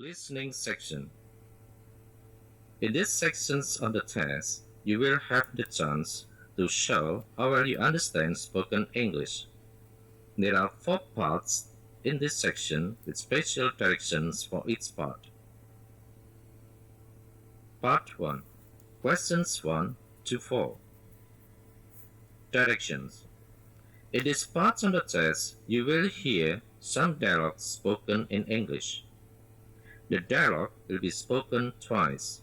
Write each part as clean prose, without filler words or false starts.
Listening section. In these sections of the test, you will have the chance to show how well you understand spoken English. There are 4 parts in this section with special directions for each part. Part 1. Questions 1 to 4. Directions. In this part of the test, you will hear some dialogue spoken in English. The dialogue will be spoken twice.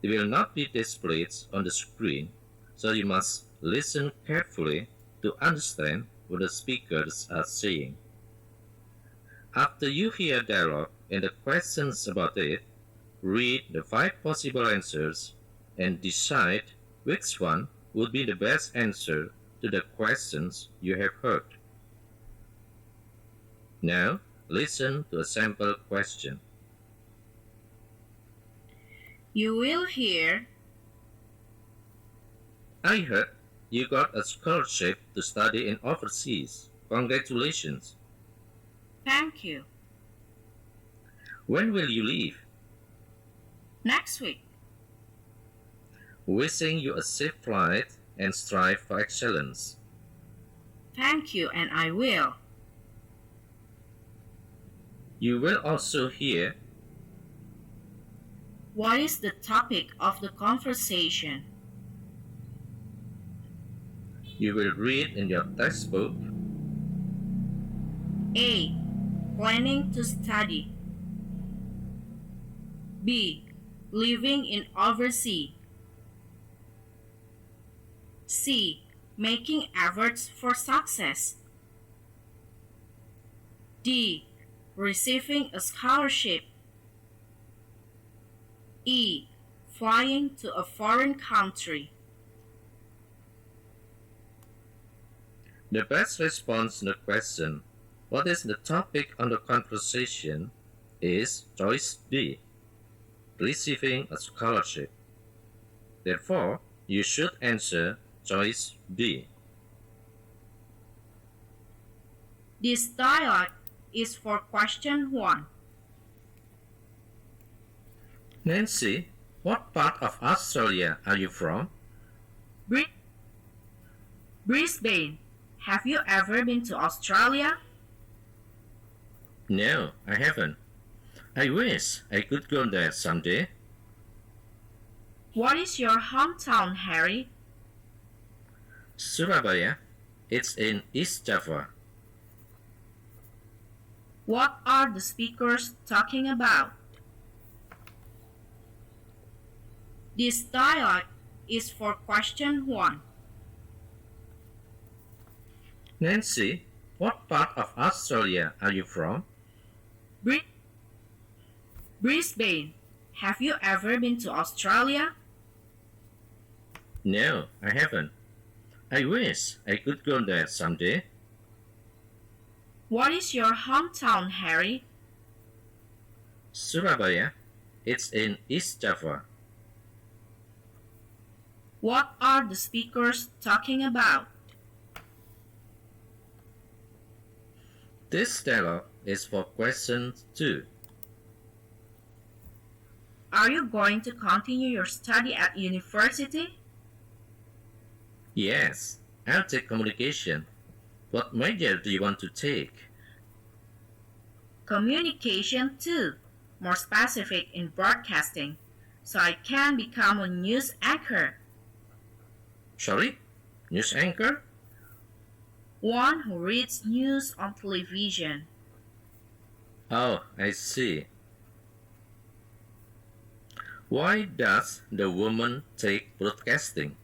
It will not be displayed on the screen, so you must listen carefully to understand what the speakers are saying. After you hear dialogue and the questions about it, read the 5 possible answers and decide which one would be the best answer to the questions you have heard. Now, listen to a sample question. You will hear, I heard you got a scholarship to study in overseas. Congratulations. thank you, When will you leave? next week, Wishing you a safe flight and strive for excellence. thank you, and I will. You will also hear, What is the topic of the conversation? you will read in your textbook, A. Planning to study. B. Living in overseas. C. Making efforts for success. D. Receiving a scholarship. E. Flying to a foreign country. the best response to the question, what is the topic on the conversation, is choice B, receiving a scholarship. Therefore, you should answer choice B. This dialogue is for question 1. Nancy, what part of Australia are you from? Brisbane. Have you ever been to Australia? No, I haven't. I wish I could go there someday. What is your hometown, Harry? Surabaya, it's in East Java. What are the speakers talking about? This dialogue is for question 1. Nancy, what part of Australia are you from? Brisbane. Have you ever been to Australia? No, I haven't. I wish I could go there someday. What is your hometown, Harry? Surabaya, it's in East Java. What are the speakers talking about? This dialogue is for question 2. Are you going to continue your study at university? Yes, I'll take communication. What major do you want to take? Communication too, more specific in broadcasting, so I can become a news anchor. Sorry? News anchor? One who reads news on television. Oh, I see. Why does the woman take broadcasting?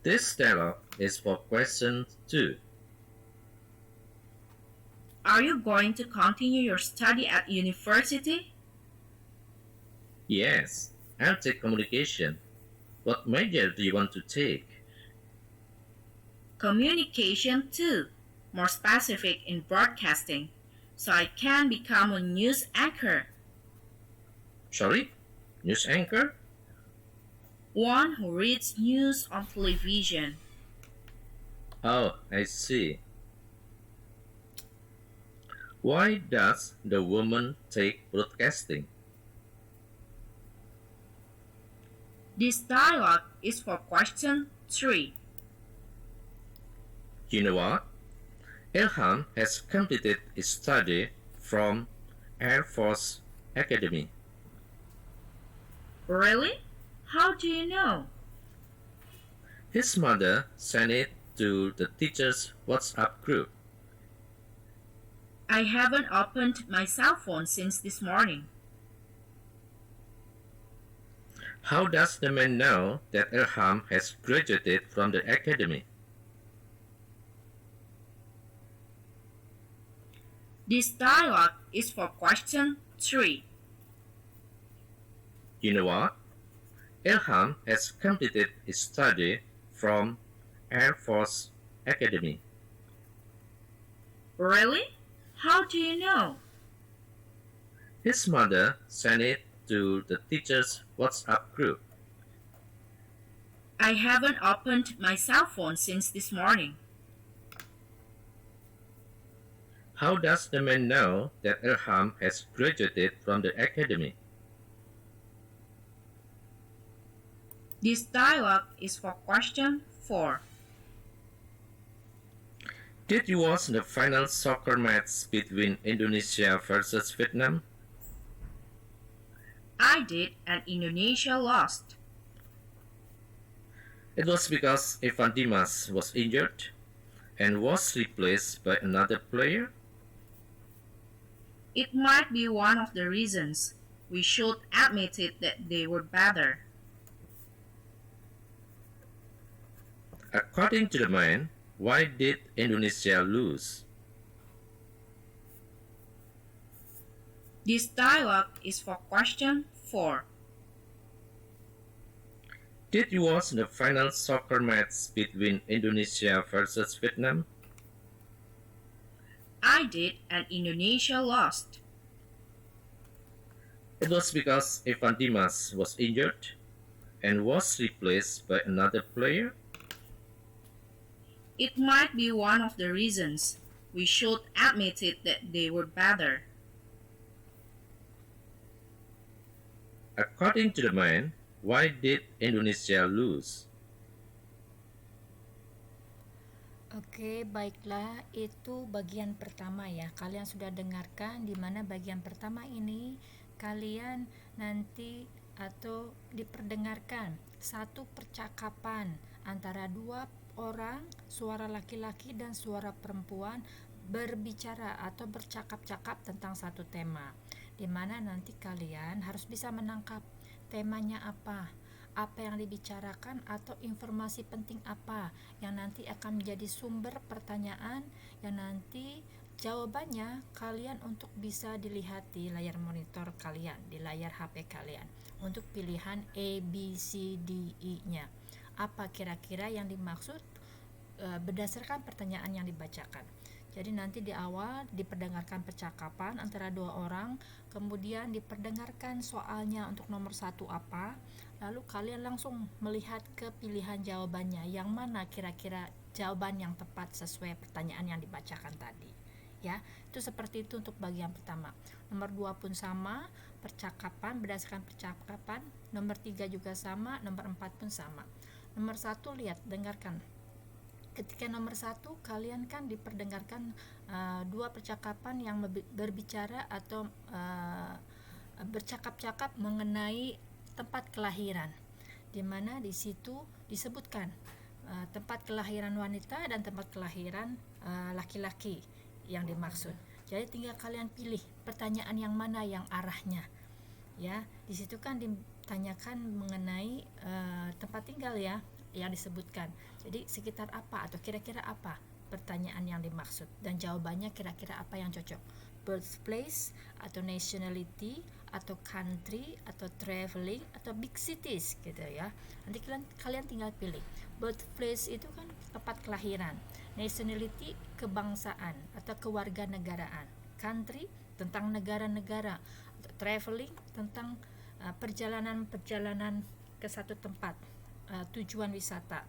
This dialogue is for question 2. Are you going to continue your study at university? Yes, I'll take communication. What major do you want to take? Communication too, more specific in broadcasting, so I can become a news anchor. Sorry? News anchor? One who reads news on television. Oh, I see. Why does the woman take broadcasting? This dialogue is for question 3. You know what? Ilham has completed his study from Air Force Academy. Really? How do you know? His mother sent it to the teacher's WhatsApp group. I haven't opened my cell phone since this morning. How does the man know that Ilham has graduated from the academy? This dialogue is for question 3. You know what? Ilham has completed his study from Air Force Academy. Really? How do you know? His mother sent it to the teacher's WhatsApp group. I haven't opened my cell phone since this morning. How does the man know that Ilham has graduated from the academy? This dialogue is for question 4. Did you watch the final soccer match between Indonesia versus Vietnam? I did and Indonesia lost. It was because Evan Dimas was injured and was replaced by another player. It might be one of the reasons. We should admit it that they were better. According to the man, why did Indonesia lose? This dialogue is for question 4. Did you watch the final soccer match between Indonesia versus Vietnam? I did and Indonesia lost. It was because Evan Dimas was injured and was replaced by another player. It might be one of the reasons. We should admit it that they were better. According to the man, why did Indonesia lose? Oke, baiklah, itu bagian pertama ya. Kalian sudah dengarkan di mana bagian pertama ini kalian nanti atau diperdengarkan satu percakapan antara dua orang, suara laki-laki dan suara perempuan berbicara atau bercakap-cakap tentang satu tema, di mana nanti kalian harus bisa menangkap temanya apa yang dibicarakan atau informasi penting apa yang nanti akan menjadi sumber pertanyaan yang nanti jawabannya kalian untuk bisa dilihat di layar monitor kalian, di layar HP kalian untuk pilihan A, B, C, D, E-nya. Apa kira-kira yang dimaksud berdasarkan pertanyaan yang dibacakan. Jadi nanti di awal diperdengarkan percakapan antara dua orang, kemudian diperdengarkan soalnya untuk nomor 1 apa, lalu kalian langsung melihat ke pilihan jawabannya, yang mana kira-kira jawaban yang tepat sesuai pertanyaan yang dibacakan tadi. Ya, itu seperti itu untuk bagian pertama. Nomor 2 pun sama, percakapan berdasarkan percakapan. Nomor 3 juga sama, nomor 4 pun sama. Nomor 1 lihat, dengarkan. Ketika nomor 1 kalian kan diperdengarkan dua percakapan yang berbicara atau bercakap-cakap mengenai tempat kelahiran, di mana di situ disebutkan tempat kelahiran wanita dan tempat kelahiran laki-laki yang dimaksud. Jadi tinggal kalian pilih pertanyaan yang mana yang arahnya. Ya, di situ kan ditanyakan mengenai tempat tinggal ya yang disebutkan. Jadi sekitar apa atau kira-kira apa pertanyaan yang dimaksud, dan jawabannya kira-kira apa yang cocok. Birthplace atau nationality atau country atau traveling atau big cities gitu ya. Nanti kalian tinggal pilih. Birthplace itu kan tempat kelahiran, nationality kebangsaan atau kewarganegaraan, country tentang negara-negara, traveling tentang perjalanan-perjalanan ke satu tempat, tujuan wisata.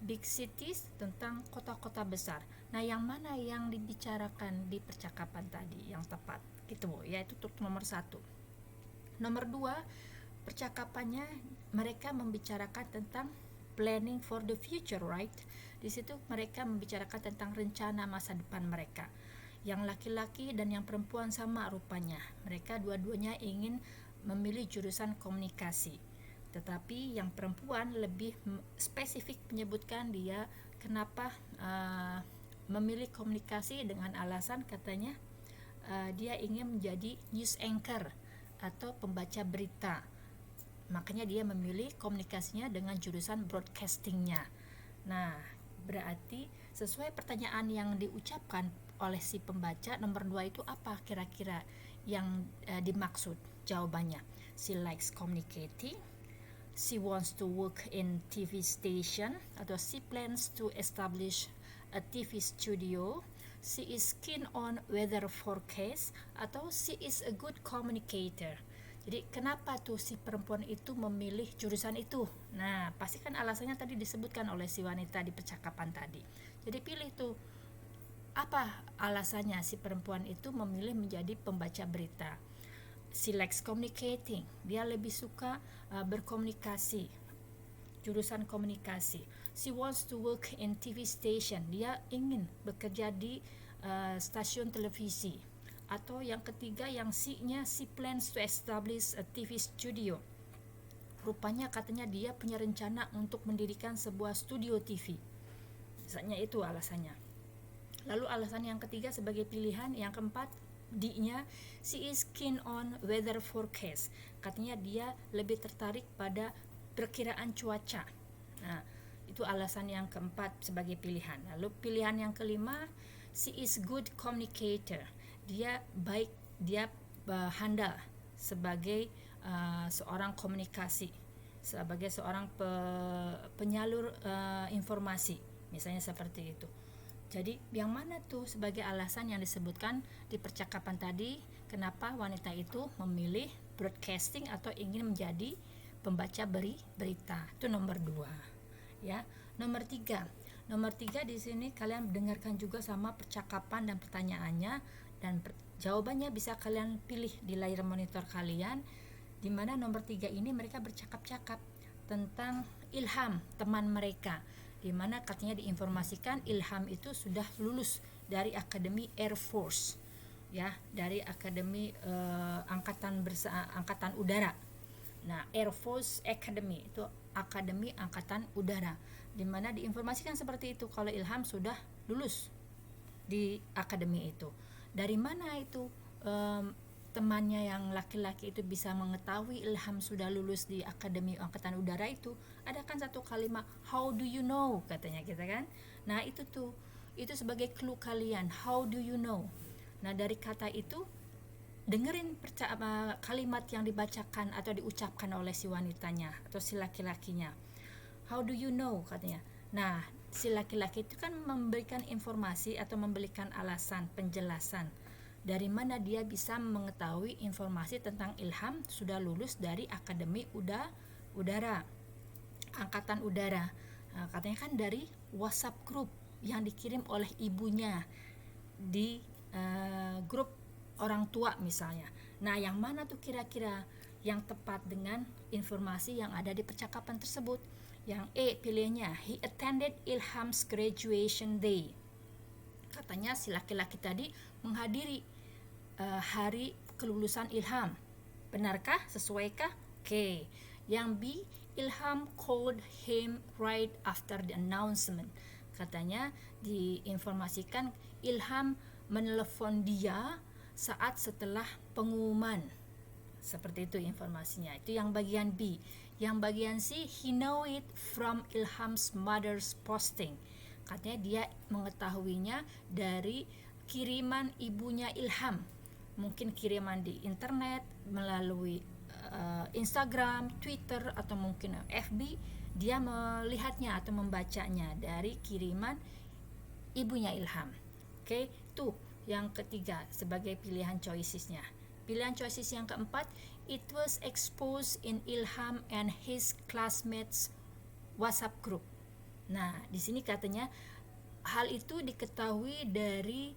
big cities, tentang kota-kota besar. Nah, yang mana yang dibicarakan di percakapan tadi yang tepat? Gitu, yaitu untuk nomor 1. Nomor 2, percakapannya mereka membicarakan tentang planning for the future, right? Di situ mereka membicarakan tentang rencana masa depan mereka. Yang laki-laki dan yang perempuan sama rupanya. Mereka dua-duanya ingin memilih jurusan komunikasi. Tetapi yang perempuan lebih spesifik menyebutkan dia kenapa memilih komunikasi dengan alasan katanya dia ingin menjadi news anchor atau pembaca berita. Makanya dia memilih komunikasinya dengan jurusan broadcastingnya. Nah, berarti sesuai pertanyaan yang diucapkan oleh si pembaca, nomor 2 itu apa kira-kira yang dimaksud? Jawabannya, she likes communicating, she wants to work in TV station, atau she plans to establish a TV studio, she is keen on weather forecast, atau she is a good communicator. Jadi kenapa tuh si perempuan itu memilih jurusan itu? Nah, pasti kan alasannya tadi disebutkan oleh si wanita di percakapan tadi. Jadi pilih tuh, apa alasannya si perempuan itu memilih menjadi pembaca berita? She likes communicating, dia lebih suka berkomunikasi, jurusan komunikasi. She wants to work in TV station, dia ingin bekerja di stasiun televisi. Atau yang ketiga, yang C-nya, she plans to establish a TV studio. Rupanya katanya dia punya rencana untuk mendirikan sebuah studio TV. Misalnya itu alasannya. Lalu alasan yang ketiga sebagai pilihan, yang keempat, D-nya, she is keen on weather forecast. Katanya dia lebih tertarik pada perkiraan cuaca. Nah, itu alasan yang keempat sebagai pilihan. Lalu pilihan yang kelima, she is good communicator. Dia baik, dia handal sebagai seorang komunikasi, sebagai seorang penyalur informasi, misalnya seperti itu. Jadi yang mana tuh sebagai alasan yang disebutkan di percakapan tadi, kenapa wanita itu memilih broadcasting atau ingin menjadi pembaca berita? Itu nomor 2. Ya, nomor 3 di sini kalian dengarkan juga sama percakapan dan pertanyaannya, dan jawabannya bisa kalian pilih di layar monitor kalian, di mana nomor 3 ini mereka bercakap-cakap tentang Ilham, teman mereka, di mana katanya diinformasikan Ilham itu sudah lulus dari Akademi Air Force, ya, dari Akademi Angkatan Udara. Nah, Air Force Academy itu Akademi Angkatan Udara, di mana diinformasikan seperti itu kalau Ilham sudah lulus di akademi itu. Dari mana itu temannya yang laki-laki itu bisa mengetahui Ilham sudah lulus di Akademi Angkatan Udara itu? Ada kan satu kalimat, how do you know, katanya kita kan. Nah, itu tuh, itu sebagai clue kalian, how do you know. Nah, dari kata itu dengerin kalimat yang dibacakan atau diucapkan oleh si wanitanya atau si laki-lakinya. How do you know, katanya. Nah, si laki-laki itu kan memberikan informasi atau memberikan alasan, penjelasan dari mana dia bisa mengetahui informasi tentang Ilham sudah lulus dari Akademi Udara, Angkatan Udara. Nah, katanya kan dari WhatsApp group yang dikirim oleh ibunya di grup orang tua misalnya. Nah, yang mana tuh kira-kira yang tepat dengan informasi yang ada di percakapan tersebut? Yang E pilihnya, he attended Ilham's graduation day. Katanya si laki-laki tadi menghadiri hari kelulusan Ilham. Benarkah? Sesuaikah? Oke. Yang B, Ilham called him right after the announcement. Katanya diinformasikan Ilham menelepon dia saat setelah pengumuman. Seperti itu informasinya. Itu yang bagian B. Yang bagian C, he know it from Ilham's mother's posting. Katanya dia mengetahuinya dari kiriman ibunya Ilham. Mungkin kiriman di internet, melalui Instagram, Twitter, atau mungkin FB. Dia melihatnya atau membacanya dari kiriman ibunya Ilham. Oke, itu yang ketiga sebagai pilihan choicesnya. Pilihan choices yang keempat, it was exposed in Ilham and his classmates WhatsApp group. Nah, di sini katanya hal itu diketahui dari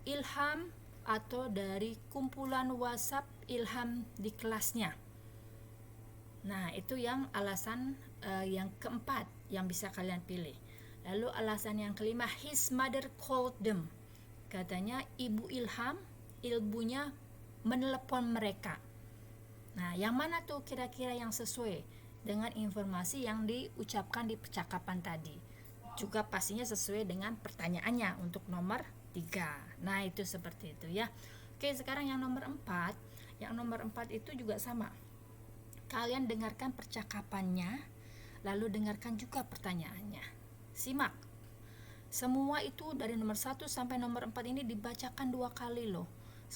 Ilham atau dari kumpulan WhatsApp Ilham di kelasnya. Nah, itu yang alasan yang keempat yang bisa kalian pilih. Lalu alasan yang kelima, his mother called them. Katanya ibu Ilham, ibunya menelepon mereka. Nah, yang mana tuh kira-kira yang sesuai dengan informasi yang diucapkan di percakapan tadi? Juga pastinya sesuai dengan pertanyaannya untuk nomor 3. Nah, itu seperti itu ya. Oke, sekarang yang nomor 4. Yang nomor 4 itu juga sama. Kalian dengarkan percakapannya, lalu dengarkan juga pertanyaannya. Simak. Semua itu dari nomor 1 sampai nomor 4 ini dibacakan 2 kali loh.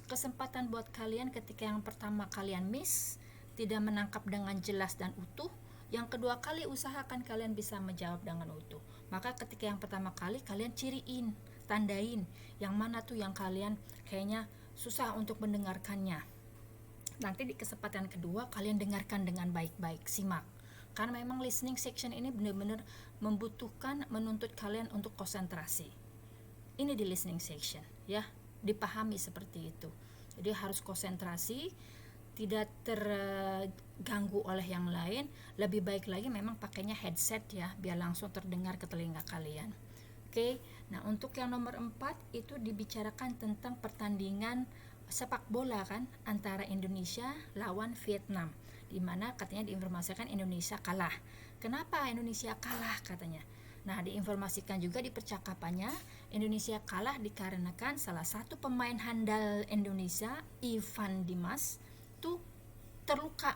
Kesempatan buat kalian ketika yang pertama kalian miss, tidak menangkap dengan jelas dan utuh. Yang kedua kali usahakan kalian bisa menjawab dengan utuh. Maka ketika yang pertama kali kalian ciriin, tandain yang mana tuh yang kalian kayaknya susah untuk mendengarkannya. Nanti di kesempatan kedua kalian dengarkan dengan baik-baik, simak. Karena memang listening section ini benar-benar membutuhkan, menuntut kalian untuk konsentrasi. Ini di listening section ya, dipahami seperti itu. Jadi harus konsentrasi, tidak terganggu oleh yang lain. Lebih baik lagi memang pakainya headset ya, biar langsung terdengar ke telinga kalian. Oke, nah untuk yang nomor 4 itu dibicarakan tentang pertandingan sepak bola kan, antara Indonesia lawan Vietnam, di mana katanya diinformasikan Indonesia kalah. Kenapa Indonesia kalah katanya? Nah, diinformasikan juga di percakapannya Indonesia kalah dikarenakan salah satu pemain handal Indonesia, Ivan Dimas, tuh terluka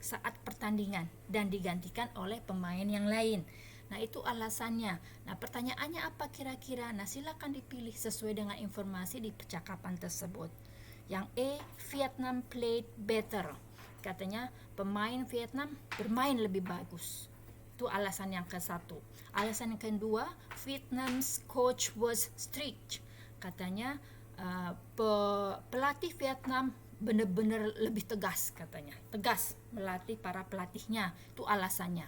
saat pertandingan dan digantikan oleh pemain yang lain. Nah, itu alasannya. Nah, pertanyaannya apa kira-kira? Nah, silakan dipilih sesuai dengan informasi di percakapan tersebut. Yang E, Vietnam played better. Katanya pemain Vietnam bermain lebih bagus. Itu alasan yang ke-1. Alasan yang kedua, Vietnam's coach was strict. Katanya pelatih Vietnam benar-benar lebih tegas katanya. Tegas melatih para pelatihnya. Itu alasannya.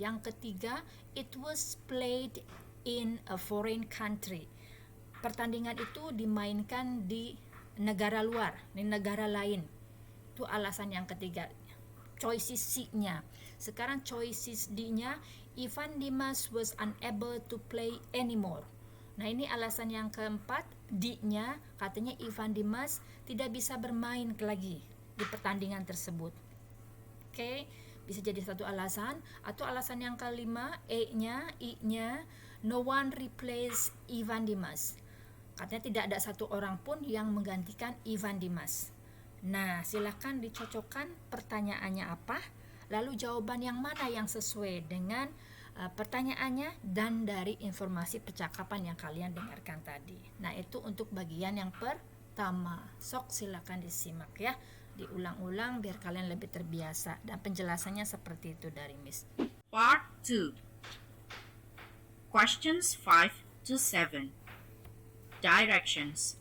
Yang ketiga, it was played in a foreign country. Pertandingan itu dimainkan di negara luar, di negara lain. Itu alasan yang ketiga. Choices C-nya. Sekarang choices D-nya, Ivan Dimas was unable to play anymore. Nah, ini alasan yang keempat, D-nya katanya Ivan Dimas tidak bisa bermain lagi di pertandingan tersebut. Oke, bisa jadi satu alasan. Atau alasan yang kelima, E-nya, I-nya, no one replace Ivan Dimas. Katanya tidak ada satu orang pun yang menggantikan Ivan Dimas. Nah, silakan dicocokkan pertanyaannya apa, lalu jawaban yang mana yang sesuai dengan pertanyaannya dan dari informasi percakapan yang kalian dengarkan tadi. Nah, itu untuk bagian yang pertama. Sok silakan disimak ya, diulang-ulang biar kalian lebih terbiasa, dan penjelasannya seperti itu dari Miss. Part 2. Questions 5 to 7. Directions.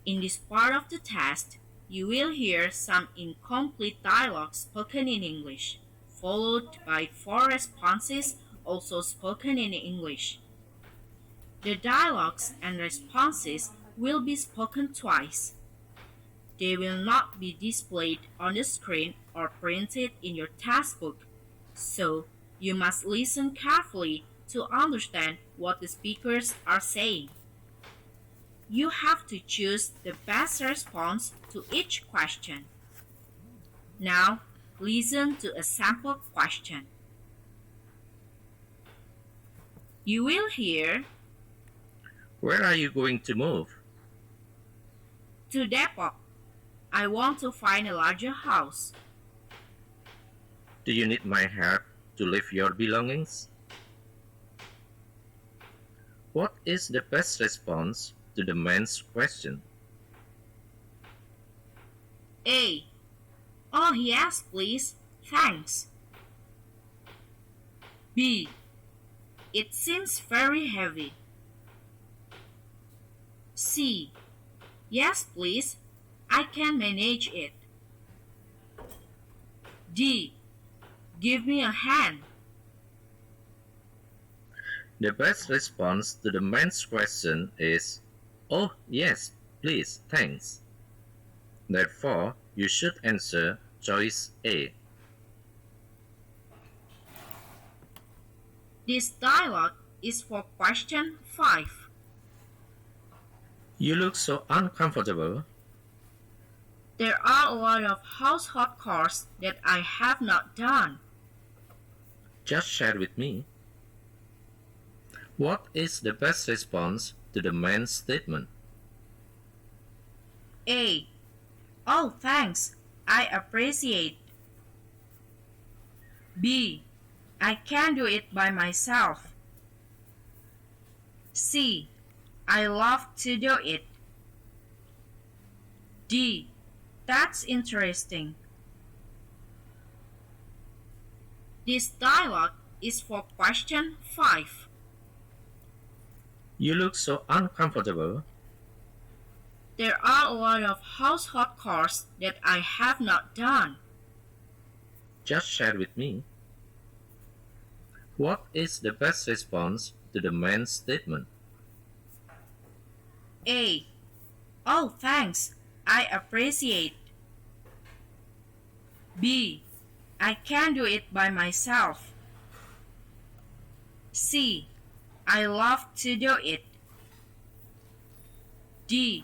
In this part of the test, you will hear some incomplete dialogue spoken in English, followed by 4 responses also spoken in English. The dialogues and responses will be spoken twice. They will not be displayed on the screen or printed in your textbook, so you must listen carefully to understand what the speakers are saying. You have to choose the best response to each question. Now, listen to a sample question. You will hear, Where are you going to move? to Depok. I want to find a larger house. Do you need my help to lift your belongings? What is the best response to the man's question? A. Oh yes, please. Thanks. B. It seems very heavy. C. Yes, please. I can manage it. D. Give me a hand. The best response to the man's question is, "Oh, yes, please, thanks." Therefore, you should answer choice A. This dialogue is for question 5. You look so uncomfortable. There are a lot of household chores that I have not done. Just share with me. What is the best response to the man's statement? A. Oh, thanks. I appreciate. B. I can do it by myself. C. I love to do it. D. That's interesting. This dialogue is for question 5. You look so uncomfortable. There are a lot of household chores that I have not done. Just share with me. What is the best response to the man's statement? A. Oh, thanks. I appreciate. B. I can do it by myself. C. I love to do it. D.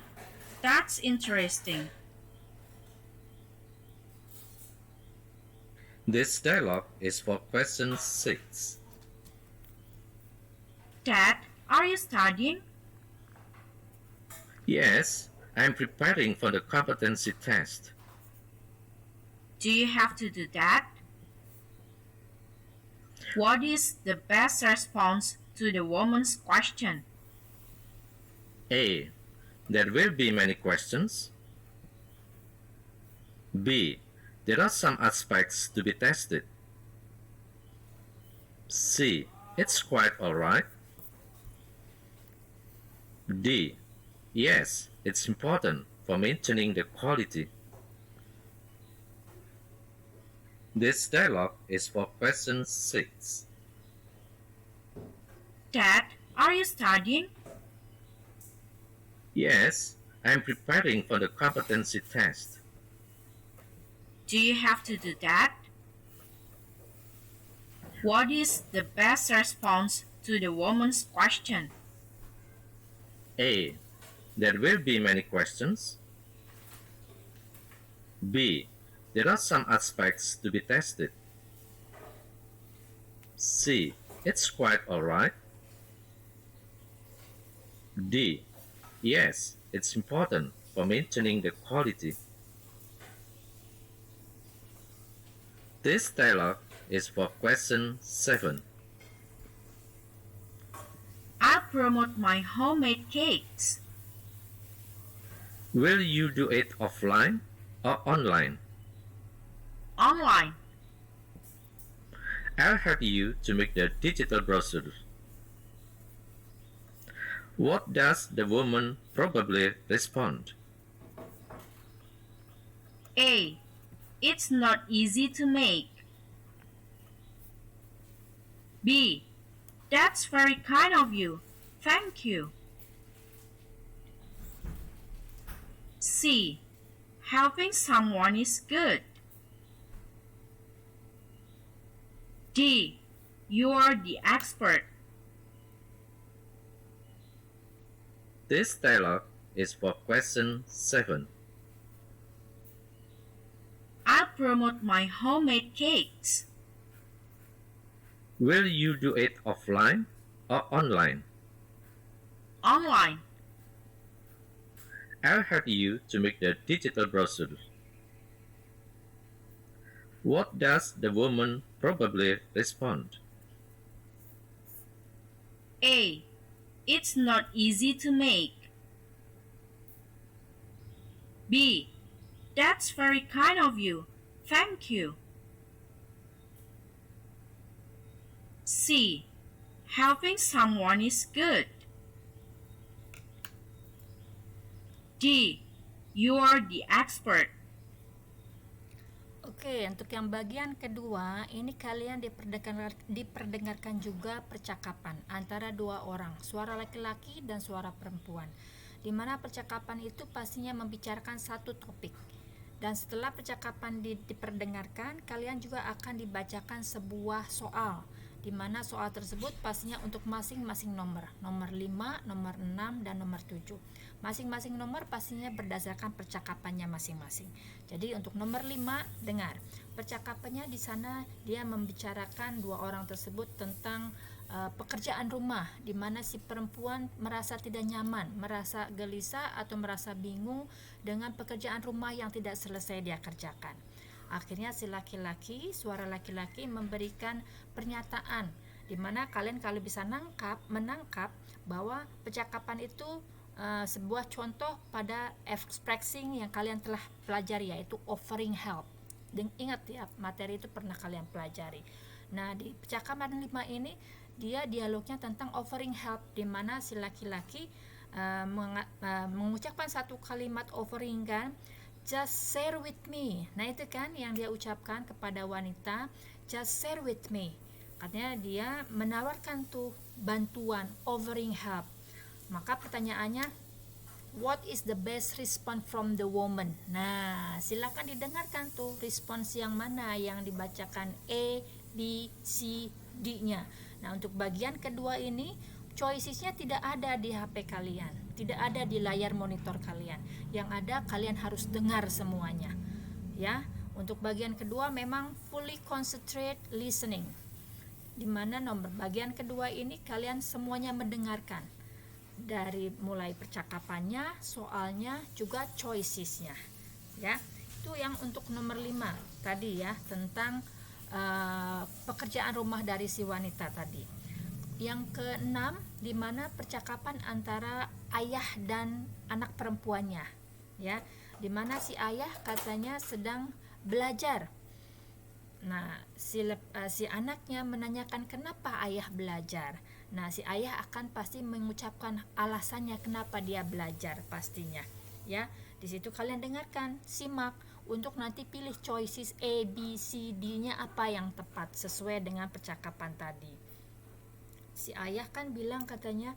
That's interesting. This dialogue is for question 6. Dad, are you studying? Yes, I'm preparing for the competency test. Do you have to do that? What is the best response to the woman's question? A. There will be many questions. B. There are some aspects to be tested. C. It's quite alright. D. Yes, it's important for maintaining the quality. This dialogue is for question 6. Dad, are you studying? Yes, I'm preparing for the competency test. Do you have to do that? What is the best response to the woman's question? A. There will be many questions. B. There are some aspects to be tested. C. It's quite alright. D. Yes, it's important for maintaining the quality. This dialogue is for question 7. I'll promote my homemade cakes. Will you do it offline or online? Online. I'll help you to make the digital brochure. What does the woman probably respond? A. It's not easy to make. B. That's very kind of you. Thank you. C. Helping someone is good. D. You're the expert. This dialogue is for question 7. I'll promote my homemade cakes. Will you do it offline or online? Online. I'll help you to make the digital brochure. What does the woman probably respond? A. It's not easy to make. B. That's very kind of you. Thank you. C. Helping someone is good. D. You're the expert. Oke, untuk yang bagian kedua, ini kalian diperdengarkan juga percakapan antara dua orang, suara laki-laki dan suara perempuan. Di mana percakapan itu pastinya membicarakan satu topik. Dan setelah percakapan diperdengarkan, kalian juga akan dibacakan sebuah soal, di mana soal tersebut pastinya untuk masing-masing nomor 5, nomor 6, dan nomor 7. Masing-masing nomor pastinya berdasarkan percakapannya masing-masing. Jadi untuk nomor 5, dengar. Percakapannya di sana dia membicarakan dua orang tersebut tentang pekerjaan rumah, di mana si perempuan merasa tidak nyaman, merasa gelisah atau merasa bingung dengan pekerjaan rumah yang tidak selesai dia kerjakan. Akhirnya si laki-laki, suara laki-laki memberikan pernyataan, di mana kalian kalau bisa menangkap bahwa percakapan itu sebuah contoh pada expressing yang kalian telah pelajari, yaitu offering help. Dan ingat ya, materi itu pernah kalian pelajari. Nah, di percakapan 5 ini dia dialognya tentang offering help, di mana si laki-laki mengucapkan satu kalimat offering kan, just share with me. Nah itu kan yang dia ucapkan kepada wanita, just share with me. Katanya dia menawarkan tuh bantuan, offering help. Maka pertanyaannya, what is the best response from the woman? Nah, silakan didengarkan tuh respons yang mana yang dibacakan A, B, C, D-nya. Nah, untuk bagian kedua ini, choicesnya tidak ada di HP kalian, tidak ada di layar monitor kalian. Yang ada kalian harus dengar semuanya. Ya, untuk bagian kedua memang fully concentrate listening. Di mana nomor bagian kedua ini kalian semuanya mendengarkan. Dari mulai percakapannya, soalnya, juga choicesnya. Ya, itu yang untuk nomor 5 tadi ya, tentang pekerjaan rumah dari si wanita tadi. Yang keenam, di mana percakapan antara ayah dan anak perempuannya, ya, di mana si ayah katanya sedang belajar. Nah, si anaknya menanyakan kenapa ayah belajar. Nah, si ayah akan pasti mengucapkan alasannya kenapa dia belajar pastinya. Ya, di situ kalian dengarkan, simak untuk nanti pilih choices A, B, C, D-nya apa yang tepat sesuai dengan percakapan tadi. Si ayah kan bilang katanya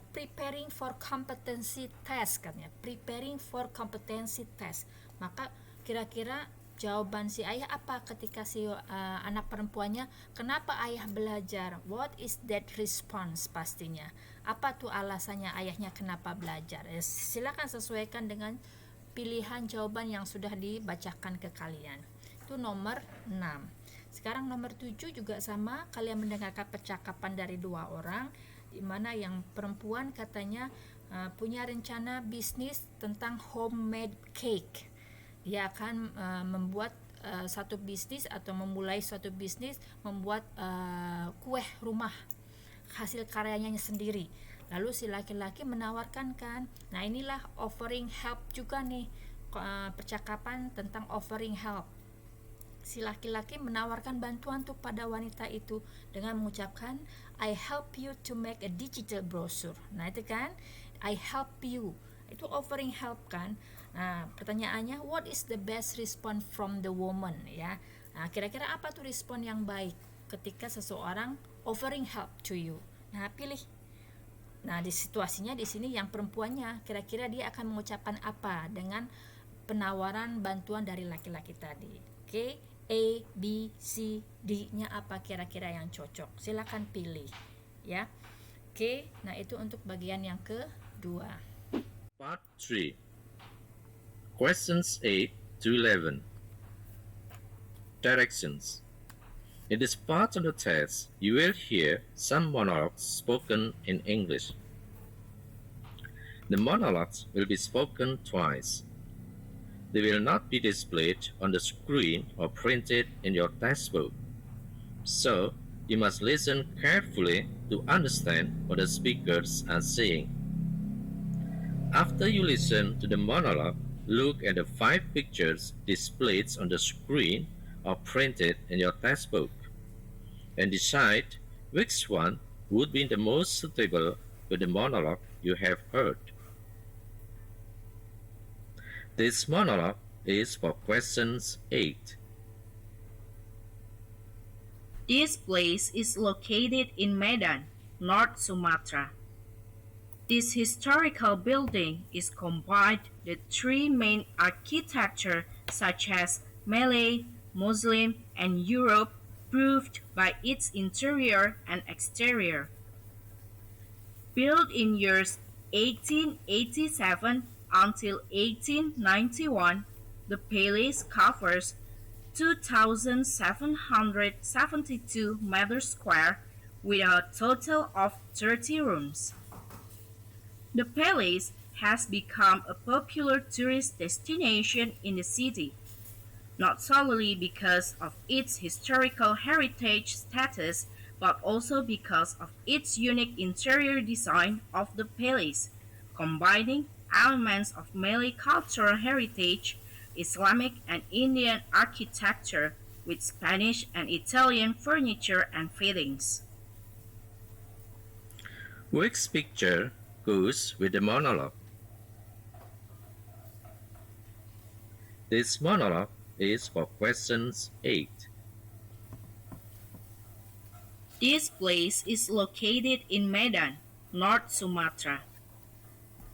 preparing for competency test katanya, preparing for competency test. Maka kira-kira jawaban si ayah apa ketika si anak perempuannya, kenapa ayah belajar? What is that response pastinya? Apa tuh alasannya ayahnya kenapa belajar? Silakan sesuaikan dengan pilihan jawaban yang sudah dibacakan ke kalian. Itu nomor 6. Sekarang nomor 7 juga sama, kalian mendengarkan percakapan dari dua orang, di mana yang perempuan katanya punya rencana bisnis tentang homemade cake. Dia akan membuat satu bisnis atau memulai suatu bisnis membuat kue rumah hasil karyanya sendiri. Lalu si laki-laki menawarkan kan, nah inilah offering help juga nih, percakapan tentang offering help. Si laki-laki menawarkan bantuan tuh pada wanita itu dengan mengucapkan, I help you to make a digital brochure. Nah itu kan, I help you, itu offering help kan. Nah pertanyaannya, what is the best response from the woman ya? Nah kira-kira apa tuh respon yang baik ketika seseorang offering help to you? Nah pilih. Nah di situasinya di sini yang perempuannya, kira-kira dia akan mengucapkan apa dengan penawaran bantuan dari laki-laki tadi? Oke, A, B, C, D-nya apa kira-kira yang cocok? Silakan pilih ya. Oke, nah itu untuk bagian yang kedua. Part 3. Questions 8 to 11. Directions. In this part of the test, you will hear some monologues spoken in English. The monologues will be spoken twice. They will not be displayed on the screen or printed in your textbook. So, you must listen carefully to understand what the speakers are saying. After you listen to the monologue, look at the 5 pictures displayed on the screen or printed in your textbook, and decide which one would be the most suitable to the monologue you have heard. This monologue is for questions 8. This place is located in Medan, North Sumatra. This historical building is combined the three main architecture such as Malay, Muslim, and Europe proved by its interior and exterior. Built in years 1887 until 1891, the palace covers 2,772 meters square with a total of 30 rooms. The palace has become a popular tourist destination in the city, not solely because of its historical heritage status, but also because of its unique interior design of the palace, combining elements of Malay cultural heritage, Islamic and Indian architecture with Spanish and Italian furniture and fittings. Which picture goes with the monologue? This monologue is for questions 8. This place is located in Medan, North Sumatra.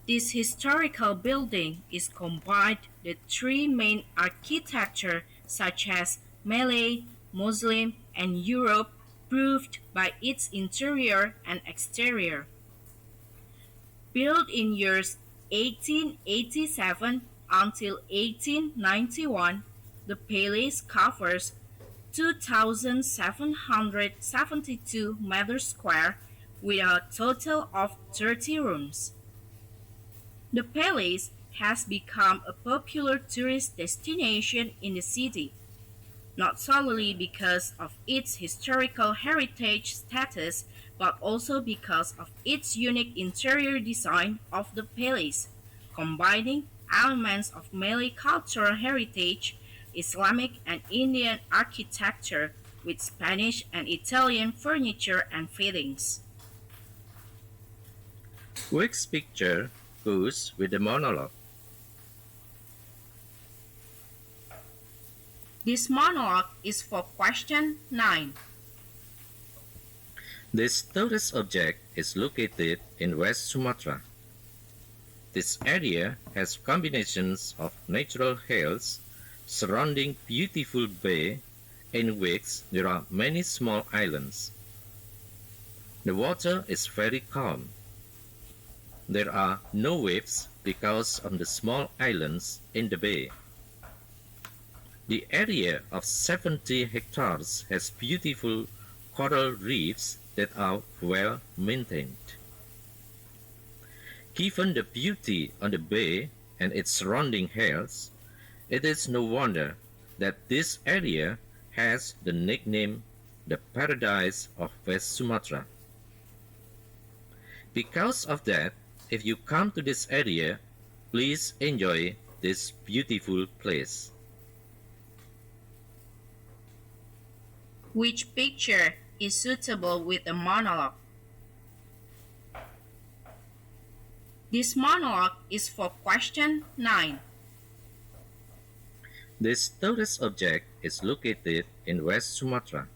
This historical building is combined the three main architecture such as Malay, Muslim, and Europe proved by its interior and exterior. Built in years 1887 until 1891, the palace covers 2,772 meters square with a total of 30 rooms. The palace has become a popular tourist destination in the city, not solely because of its historical heritage status, but also because of its unique interior design of the palace, combining elements of Malay cultural heritage, Islamic and Indian architecture with Spanish and Italian furniture and fittings. Which picture goes with the monologue? This monologue is for question 9. This tourist object is located in West Sumatra. This area has combinations of natural hills surrounding beautiful bay in which there are many small islands. The water is very calm. There are no waves because of the small islands in the bay. The area of 70 hectares has beautiful coral reefs that are well maintained. Given the beauty of the bay and its surrounding hills, it is no wonder that this area has the nickname the Paradise of West Sumatra. Because of that, if you come to this area, please enjoy this beautiful place. Which picture is suitable with the monologue? This monologue is for question 9. This tourist object is located in West Sumatra.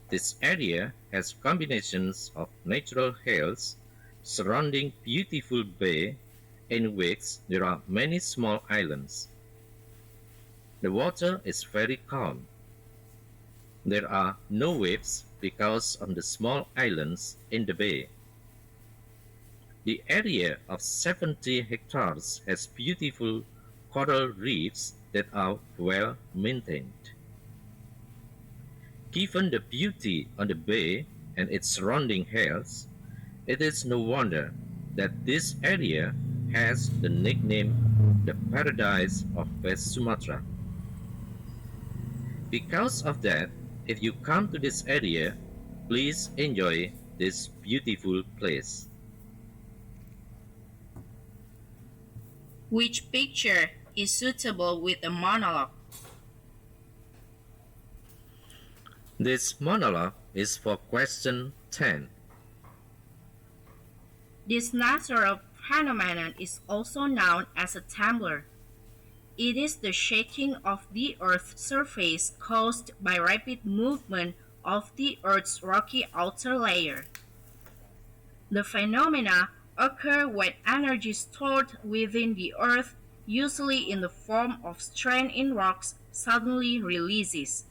This area has combinations of natural hills surrounding beautiful bay in which there are many small islands. The water is very calm. There are no waves because of the small islands in the bay. The area of 70 hectares has beautiful coral reefs that are well maintained. Given the beauty of the bay and its surrounding hills, it is no wonder that this area has the nickname the Paradise of West Sumatra. Because of that, if you come to this area, please enjoy this beautiful place. Which picture is suitable with the monologue? This monologue is for question 10. This natural phenomenon is also known as a tumbler. It is the shaking of the Earth's surface caused by rapid movement of the Earth's rocky outer layer. The phenomena occur when energy stored within the Earth, usually in the form of strain in rocks, suddenly releases.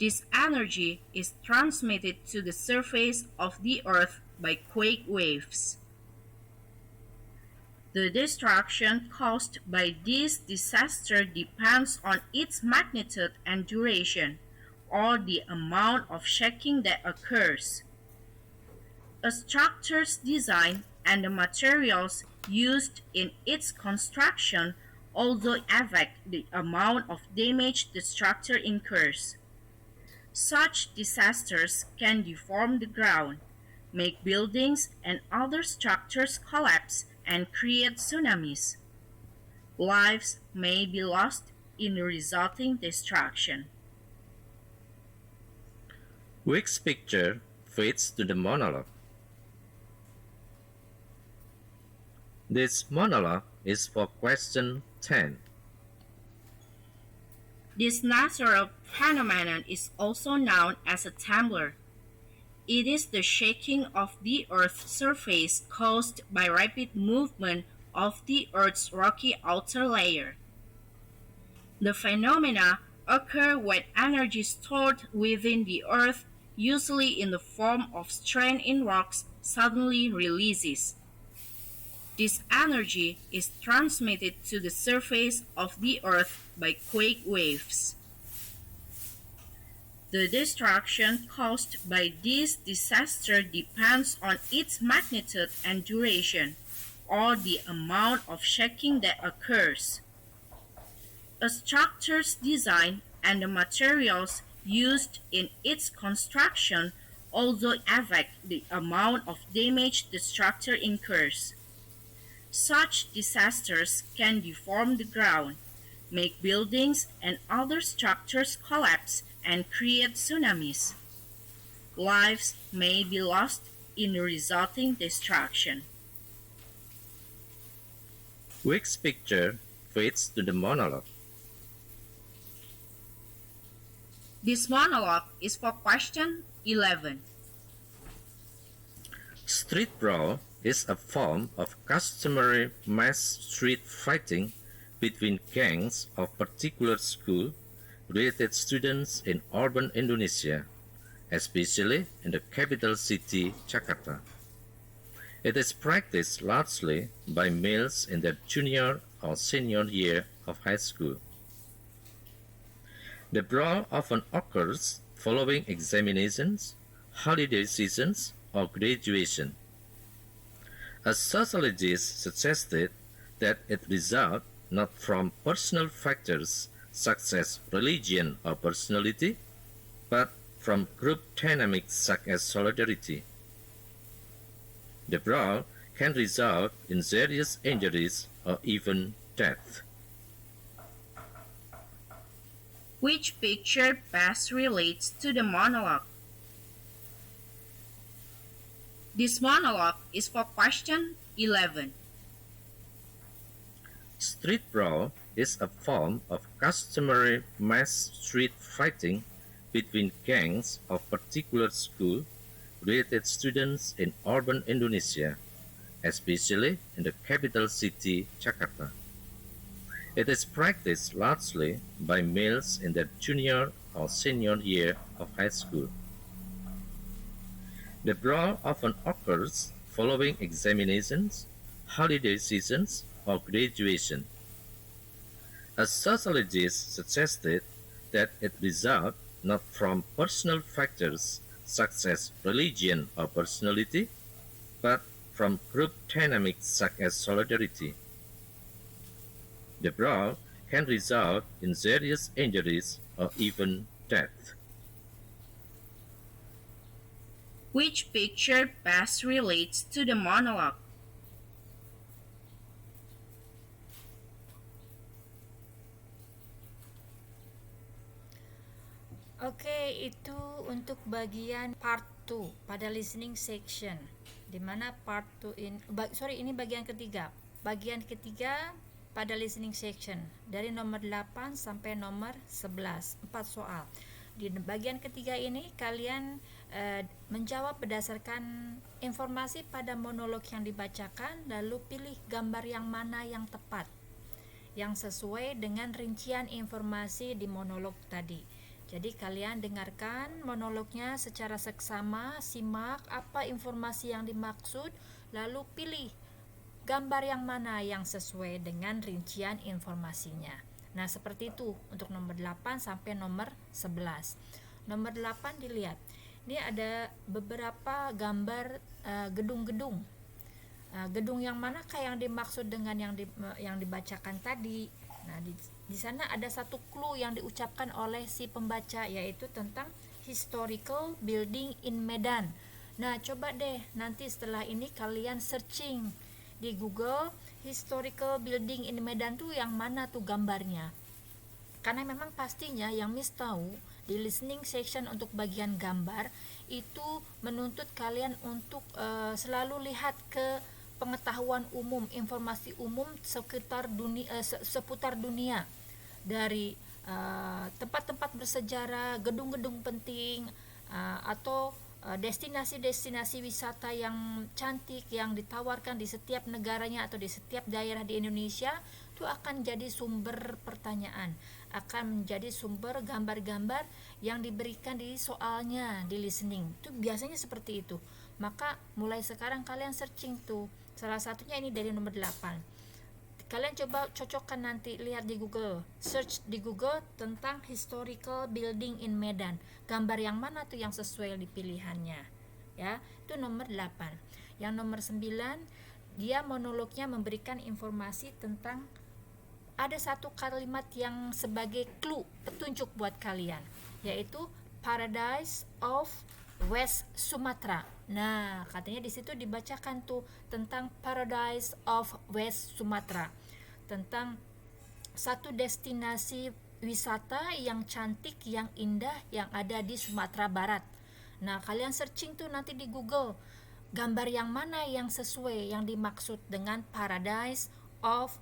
This energy is transmitted to the surface of the Earth by quake waves. The destruction caused by this disaster depends on its magnitude and duration, or the amount of shaking that occurs. A structure's design and the materials used in its construction also affect the amount of damage the structure incurs. Such disasters can deform the ground, make buildings and other structures collapse, and create tsunamis. Lives may be lost in the resulting destruction. Which picture fits to the monologue? This monologue is for question 10. This natural phenomenon is also known as a tumbler. It is the shaking of the Earth's surface caused by rapid movement of the Earth's rocky outer layer. The phenomena occur when energy stored within the Earth, usually in the form of strain in rocks, suddenly releases. This energy is transmitted to the surface of the Earth by quake waves. The destruction caused by this disaster depends on its magnitude and duration, or the amount of shaking that occurs. A structure's design and the materials used in its construction also affect the amount of damage the structure incurs. Such disasters can deform the ground, make buildings and other structures collapse, and create tsunamis. Lives may be lost in the resulting destruction. Which picture fits to the monologue? This monologue is for question 11. Street brawl is a form of customary mass street fighting between gangs of particular school-related students in urban Indonesia, especially in the capital city, Jakarta. It is practiced largely by males in their junior or senior year of high school. The brawl often occurs following examinations, holiday seasons, or graduation. A sociologist suggested that it results not from personal factors such as religion or personality, but from group dynamics such as solidarity. The brawl can result in serious injuries or even death. Which picture best relates to the monologue? This monologue is for question 11. Street brawl is a form of customary mass street fighting between gangs of particular school-related students in urban Indonesia, especially in the capital city, Jakarta. It is practiced largely by males in their junior or senior year of high school. The brawl often occurs following examinations, holiday seasons, or graduation. A sociologist suggested that it results not from personal factors such as religion or personality, but from group dynamics such as solidarity. The brawl can result in serious injuries or even death. Which picture best relates to the monologue? Oke, itu untuk bagian part 2 pada listening section. Dimana part 2 ini bagian ketiga. Bagian ketiga pada listening section dari nomor 8 sampai nomor 11, 4 soal. Di bagian ketiga ini kalian menjawab berdasarkan informasi pada monolog yang dibacakan, lalu pilih gambar yang mana yang tepat, yang sesuai dengan rincian informasi di monolog tadi. Jadi kalian dengarkan monolognya secara seksama, simak apa informasi yang dimaksud, lalu pilih gambar yang mana yang sesuai dengan rincian informasinya. Nah, seperti itu untuk nomor 8 sampai nomor 11. Nomor 8 dilihat. Ini ada beberapa gambar gedung-gedung. Gedung yang manakah yang dimaksud dengan yang dibacakan tadi? Nah, di sana ada satu clue yang diucapkan oleh si pembaca, yaitu tentang historical building in Medan. Nah, coba deh nanti setelah ini kalian searching di Google, historical building in Medan tuh yang mana tuh gambarnya. Karena memang pastinya yang Miss tahu di listening section untuk bagian gambar itu menuntut kalian untuk selalu lihat ke pengetahuan umum, informasi umum seputar dunia, dari tempat-tempat bersejarah, gedung-gedung penting, atau destinasi-destinasi wisata yang cantik yang ditawarkan di setiap negaranya atau di setiap daerah di Indonesia, itu akan jadi sumber pertanyaan, akan menjadi sumber gambar-gambar yang diberikan di soalnya di listening. Itu biasanya seperti itu. Maka mulai sekarang kalian searching tuh. Salah satunya ini dari nomor 8. Kalian coba cocokkan nanti, lihat di Google, search di Google tentang historical building in Medan. Gambar yang mana tuh yang sesuai di pilihannya. Ya, itu nomor 8. Yang nomor 9, dia monolognya memberikan informasi tentang ada satu kalimat yang sebagai clue, petunjuk buat kalian, yaitu Paradise of West Sumatra. Nah, katanya di situ dibacakan tuh tentang Paradise of West Sumatra, tentang satu destinasi wisata yang cantik, yang indah yang ada di Sumatera Barat. Nah, kalian searching tuh nanti di Google, gambar yang mana yang sesuai yang dimaksud dengan Paradise of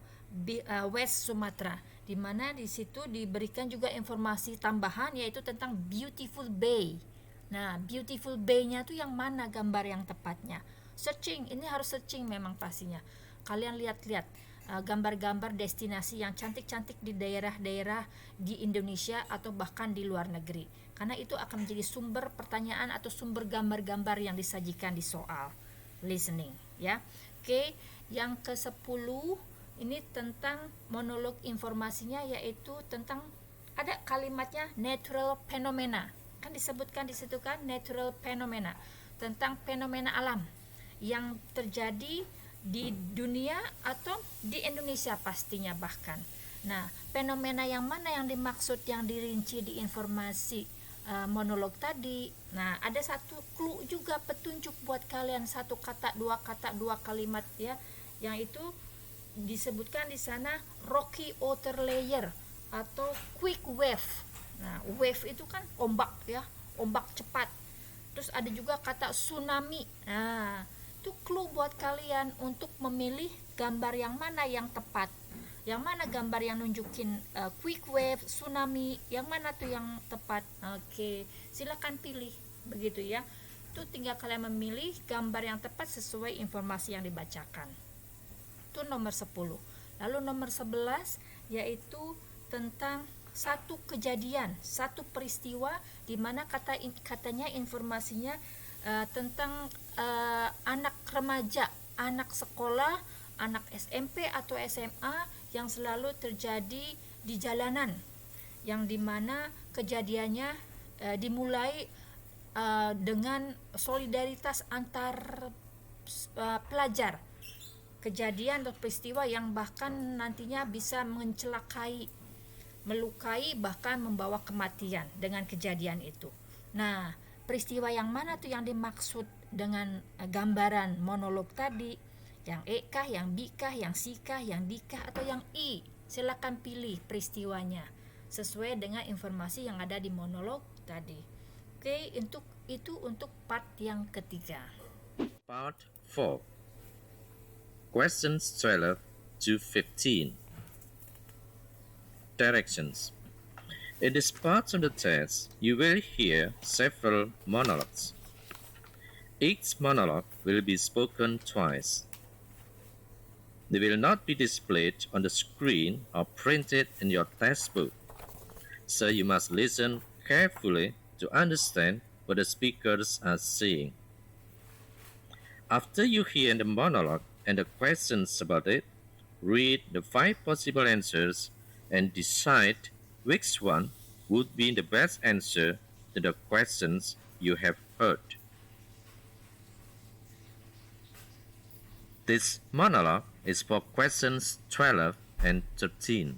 West Sumatra, di mana di situ diberikan juga informasi tambahan yaitu tentang Beautiful Bay. Nah, Beautiful Bay-nya tuh yang mana gambar yang tepatnya? Searching, ini harus searching memang pastinya. Kalian lihat-lihat gambar-gambar destinasi yang cantik-cantik di daerah-daerah di Indonesia atau bahkan di luar negeri. Karena itu akan menjadi sumber pertanyaan atau sumber gambar-gambar yang disajikan di soal listening, ya. Oke, yang ke-10 ini tentang monolog informasinya, yaitu tentang ada kalimatnya natural phenomena. Kan disebutkan di situ kan natural phenomena, tentang fenomena alam yang terjadi di dunia atau di Indonesia pastinya bahkan. Nah, fenomena yang mana yang dimaksud, yang dirinci di informasi monolog tadi. Nah, ada satu clue juga, petunjuk buat kalian, satu kata, dua kalimat ya, yang itu disebutkan di sana rocky outer layer atau quick wave. Nah, wave itu kan ombak ya, ombak cepat. Terus ada juga kata tsunami. Nah, itu clue buat kalian untuk memilih gambar yang mana yang tepat. Yang mana gambar yang nunjukin quick wave, tsunami, yang mana tuh yang tepat. Oke, silakan pilih begitu ya. Itu tinggal kalian memilih gambar yang tepat sesuai informasi yang dibacakan. Itu nomor 10. Lalu nomor 11 yaitu tentang satu kejadian, satu peristiwa di mana katanya informasinya tentang anak remaja, anak sekolah, anak SMP atau SMA yang selalu terjadi di jalanan, yang dimana kejadiannya dimulai dengan solidaritas antar pelajar, kejadian atau peristiwa yang bahkan nantinya bisa mencelakai, melukai, bahkan membawa kematian dengan kejadian itu. Nah, peristiwa yang mana tuh yang dimaksud dengan gambaran monolog tadi? Yang E kah, yang B kah, yang C kah, yang D kah, atau yang I? Silakan pilih peristiwanya sesuai dengan informasi yang ada di monolog tadi. Oke, untuk part yang ketiga. Part 4. Questions 12 to 15. directions. In this part of the test, you will hear several monologues. Each monologue will be spoken twice. They will not be displayed on the screen or printed in your textbook, so you must listen carefully to understand what the speakers are saying. After you hear the monologue and the questions about it, read the 5 possible answers and decide which one would be the best answer to the questions you have heard. This monologue is for questions 12 and 13.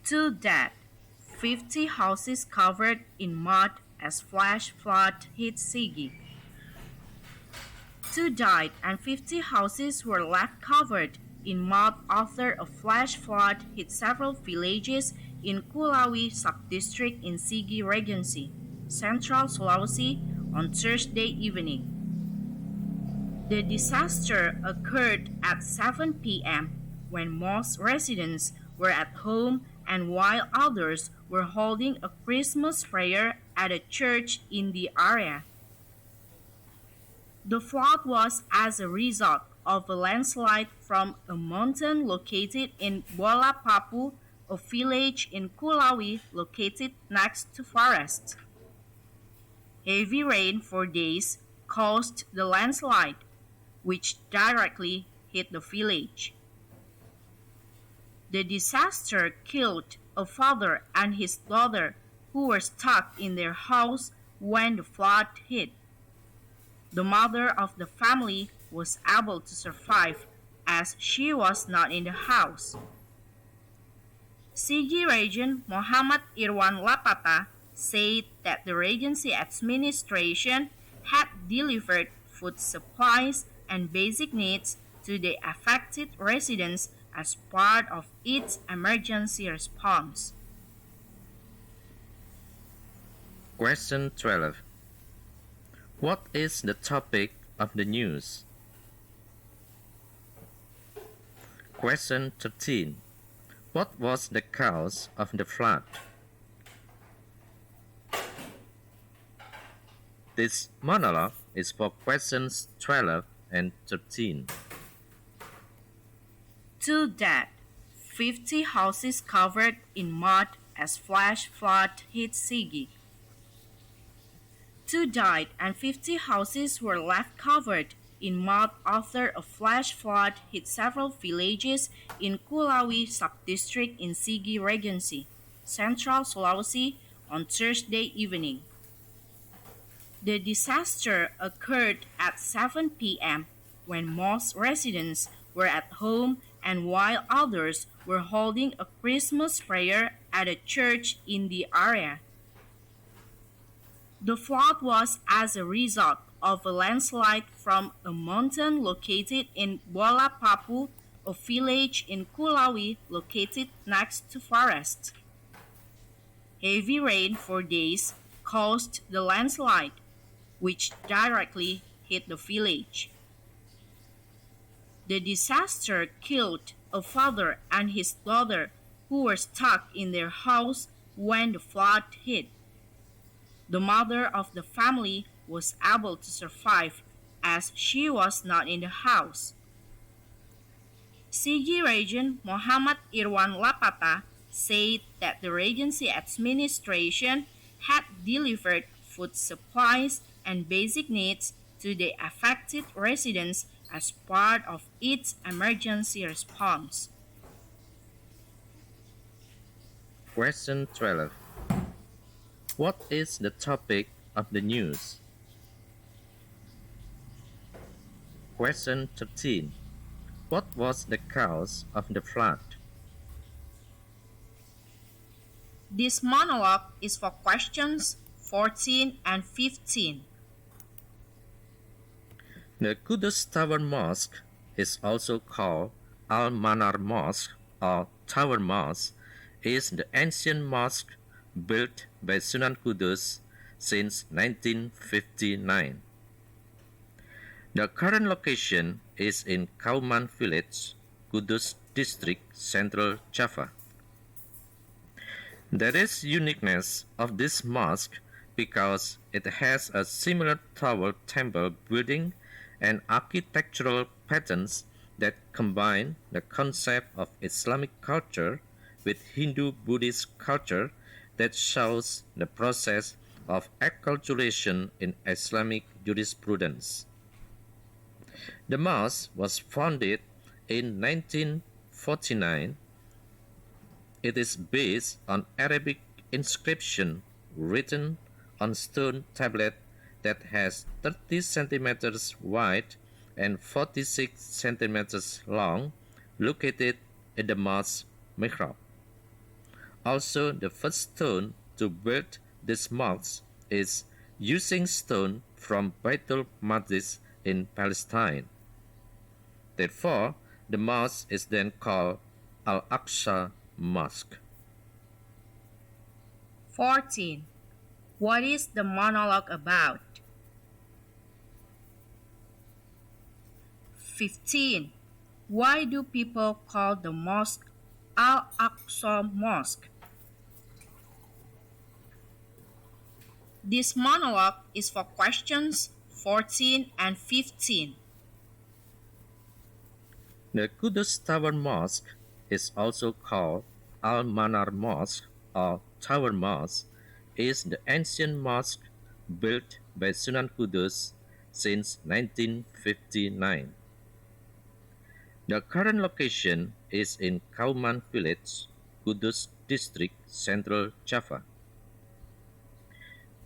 To that, 50 houses covered in mud as flash flood hit Sigi. 2 died and 50 houses were left covered in mud after a flash flood hit several villages in Kulawi subdistrict in Sigi Regency, Central Sulawesi on Thursday evening. The disaster occurred at 7 p.m. when most residents were at home and while others were holding a Christmas prayer at a church in the area. The flood was as a result of a landslide from a mountain located in Bola Papu, a village in Kulawi located next to forest. Heavy rain for days caused the landslide, which directly hit the village. The disaster killed a father and his daughter who were stuck in their house when the flood hit. The mother of the family was able to survive as she was not in the house. Sigi Region Muhammad Irwan Lapata said that the Regency administration had delivered food supplies and basic needs to the affected residents as part of its emergency response. Question 12. What is the topic of the news? Question 13. What was the cause of the flood? This monologue is for questions 12 and 13. To that, 50 houses covered in mud as flash flood hit Sigi. 2 died and 50 houses were left covered in mud after a flash flood hit several villages in Kulawi subdistrict in Sigi Regency, Central Sulawesi on Thursday evening. The disaster occurred at 7 p.m. when most residents were at home and while others were holding a Christmas prayer at a church in the area. The flood was as a result of a landslide from a mountain located in Bola Papu, a village in Kulawi located next to forest. Heavy rain for days caused the landslide, which directly hit the village. The disaster killed a father and his daughter who were stuck in their house when the flood hit. The mother of the family was able to survive as she was not in the house. Sigi Region Muhammad Irwan Lapata said that the Regency administration had delivered food supplies and basic needs to the affected residents as part of its emergency response. Question 12. What is the topic of the news? Question 13. What was the cause of the flood? This monologue is for questions 14 and 15. The Qudus Tower Mosque is also called Al-Manar Mosque or Tower Mosque, is the ancient mosque built by Sunan Kudus since 1959. The current location is in Kauman village, Kudus District, Central Java. There is uniqueness of this mosque because it has a similar tower temple building and architectural patterns that combine the concept of Islamic culture with Hindu-Buddhist culture that shows the process of acculturation in Islamic jurisprudence. The mosque was founded in 1949. It is based on Arabic inscription written on stone tablet that has 30 centimeters wide and 46 centimeters long, located in the mosque mihrab. Also, the first stone to build this mosque is using stone from Baitul Maqdis in Palestine. Therefore, the mosque is then called Al-Aqsa Mosque. 14. What is the monologue about? 15. Why do people call the mosque Al-Aqsa Mosque? This monologue is for questions 14 and 15. The Qudus Tower Mosque is also called Al-Manar Mosque or Tower Mosque, is the ancient mosque built by Sunan Qudus since 1959. The current location is in Kauman Village, Kudus District, Central Java.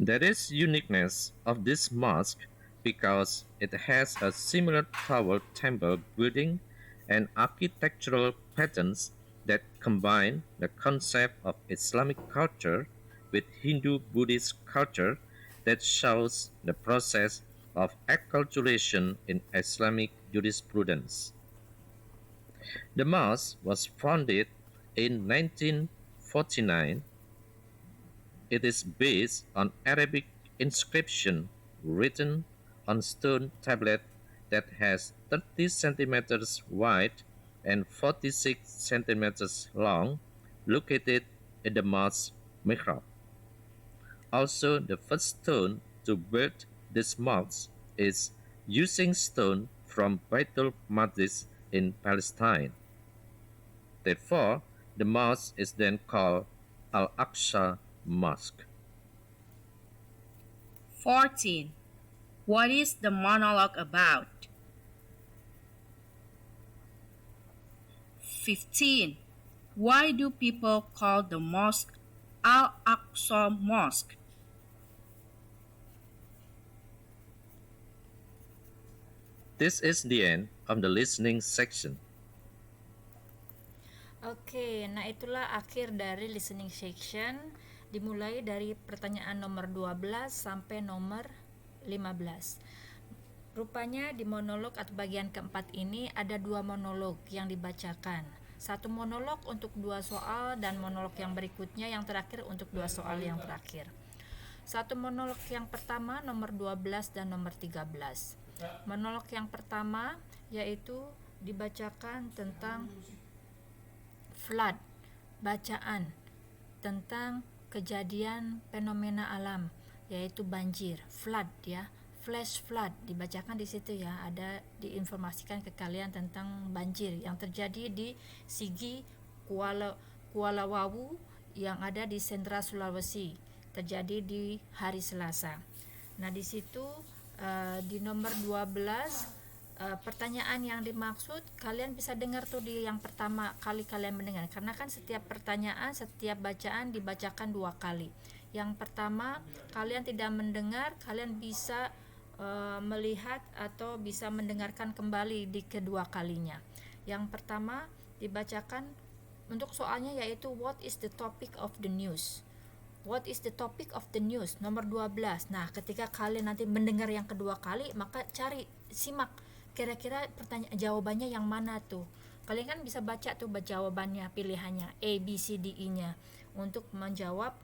There is uniqueness of this mosque because it has a similar tower temple building and architectural patterns that combine the concept of Islamic culture with Hindu-Buddhist culture that shows the process of acculturation in Islamic jurisprudence. The mosque was founded in 1949. It is based on Arabic inscription written on stone tablet that has 30 centimeters wide and 46 centimeters long, located in the mosque mihrab. Also, the first stone to build this mosque is using stone from Baitul Maqdis in Palestine. Therefore, the mosque is then called Al-Aqsa Mosque. 14. What is the monologue about? 15. Why do people call the mosque Al-Aqsa Mosque? This is the end of the listening section. Oke, nah itulah akhir dari listening section, dimulai dari pertanyaan nomor 12 sampai nomor 15. Rupanya di monolog atau bagian keempat ini ada 2 monolog yang dibacakan. Satu monolog untuk 2 soal dan monolog yang berikutnya yang terakhir untuk 2 soal yang terakhir. Satu monolog yang pertama nomor 12 dan nomor 13. Monolog yang pertama yaitu dibacakan tentang flood, bacaan tentang kejadian fenomena alam yaitu banjir, flood ya, flash flood dibacakan di situ ya, ada diinformasikan ke kalian tentang banjir yang terjadi di Sigi Kuala Wawu yang ada di sentra Sulawesi, terjadi di hari Selasa. Nah di situ di nomor 12 pertanyaan yang dimaksud kalian bisa dengar tuh di yang pertama kali kalian mendengar, karena kan setiap pertanyaan, setiap bacaan dibacakan 2 kali. Yang pertama kalian tidak mendengar, kalian bisa melihat atau bisa mendengarkan kembali di kedua kalinya. Yang pertama dibacakan untuk soalnya yaitu what is the topic of the news. What is the topic of the news nomor 12. Nah ketika kalian nanti mendengar yang kedua kali, maka simak kira-kira pertanyaan jawabannya yang mana tuh. Kalian kan bisa baca tuh jawabannya, pilihannya A, B, C, D, E nya untuk menjawab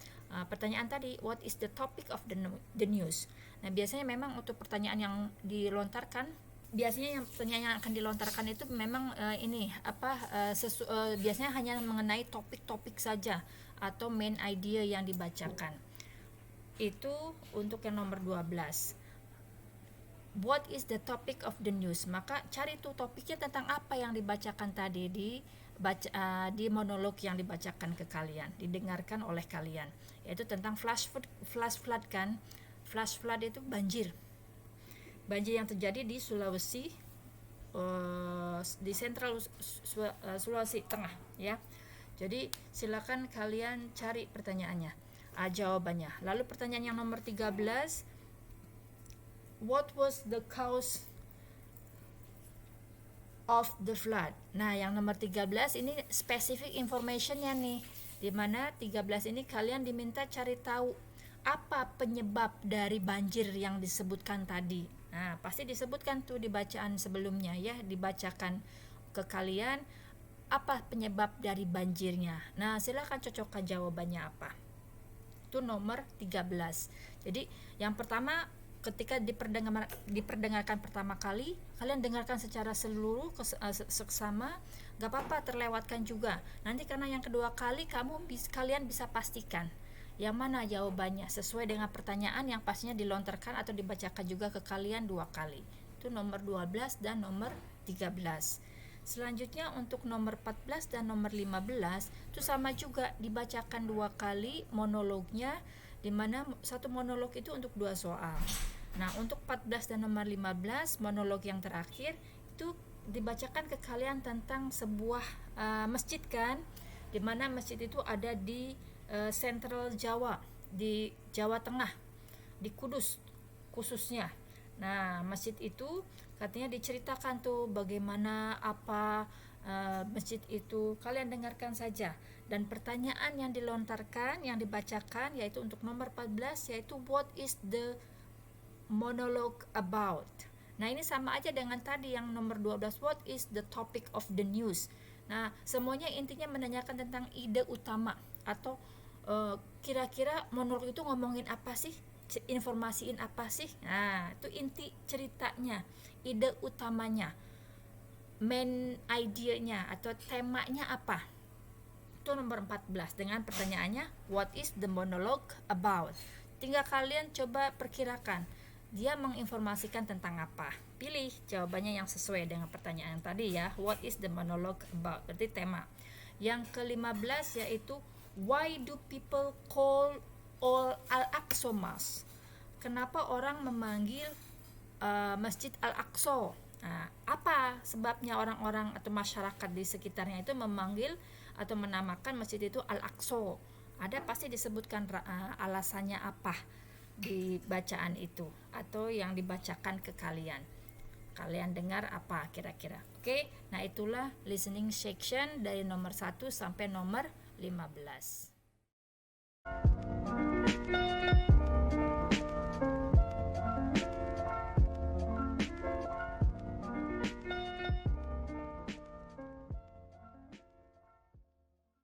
pertanyaan tadi, what is the topic of the news. Nah biasanya memang untuk pertanyaan yang dilontarkan biasanya yang pertanyaan yang akan dilontarkan itu memang biasanya hanya mengenai topik-topik saja atau main idea yang dibacakan. Itu untuk yang nomor 12. What is the topic of the news? Maka cari tuh topiknya tentang apa yang dibacakan tadi di monolog yang dibacakan ke kalian, didengarkan oleh kalian, yaitu tentang flash flood kan. Flash flood itu banjir yang terjadi di Sulawesi, di sentral Sulawesi Tengah ya. Jadi silakan kalian cari pertanyaannya, jawabannya. Lalu pertanyaan yang nomor 13, what was the cause of the flood? Nah, yang nomor 13 ini specific informationnya nih, dimana 13 ini kalian diminta cari tahu apa penyebab dari banjir yang disebutkan tadi. Nah, pasti disebutkan tuh di bacaan sebelumnya ya, dibacakan ke kalian apa penyebab dari banjirnya. Nah, silakan cocokkan jawabannya apa. Itu nomor 13. Jadi, yang pertama ketika diperdengarkan pertama kali, kalian dengarkan secara seluruh seksama, gak apa-apa terlewatkan juga. Nanti karena yang kedua kali kalian bisa pastikan yang mana jawabannya sesuai dengan pertanyaan yang pastinya dilontarkan atau dibacakan juga ke kalian 2 kali. Itu nomor 12 dan nomor 13. Selanjutnya untuk nomor 14 dan nomor 15 itu sama juga dibacakan 2 kali monolognya, dimana satu monolog itu untuk 2 soal. Nah, untuk 14 dan nomor 15 monolog yang terakhir itu dibacakan ke kalian tentang sebuah masjid kan, dimana masjid itu ada di Sentral Jawa, di Jawa Tengah, di Kudus khususnya. Nah, masjid itu katanya diceritakan tuh bagaimana masjid itu. Kalian dengarkan saja. Dan pertanyaan yang dilontarkan, yang dibacakan yaitu untuk nomor 14 yaitu what is the monologue about. Nah, ini sama aja dengan tadi yang nomor 12, what is the topic of the news. Nah, semuanya intinya menanyakan tentang ide utama atau kira-kira monolog itu ngomongin apa sih, informasiin apa sih. Nah, itu inti ceritanya, ide utamanya, main idea-nya atau temanya apa. Itu nomor 14 dengan pertanyaannya what is the monologue about. Tinggal kalian coba perkirakan dia menginformasikan tentang apa. Pilih jawabannya yang sesuai dengan pertanyaan tadi ya, what is the monologue about, berarti tema. Yang ke-15 yaitu why do people call all Al-Aqsa Mosque? Kenapa orang memanggil Masjid Al-Aqsa? Nah, apa sebabnya orang-orang atau masyarakat di sekitarnya itu memanggil atau menamakan masjid itu Al-Aqsa? Ada pasti disebutkan alasannya apa di bacaan itu atau yang dibacakan ke kalian. Kalian dengar apa kira-kira? Oke, nah itulah listening section dari nomor 1 sampai nomor 15.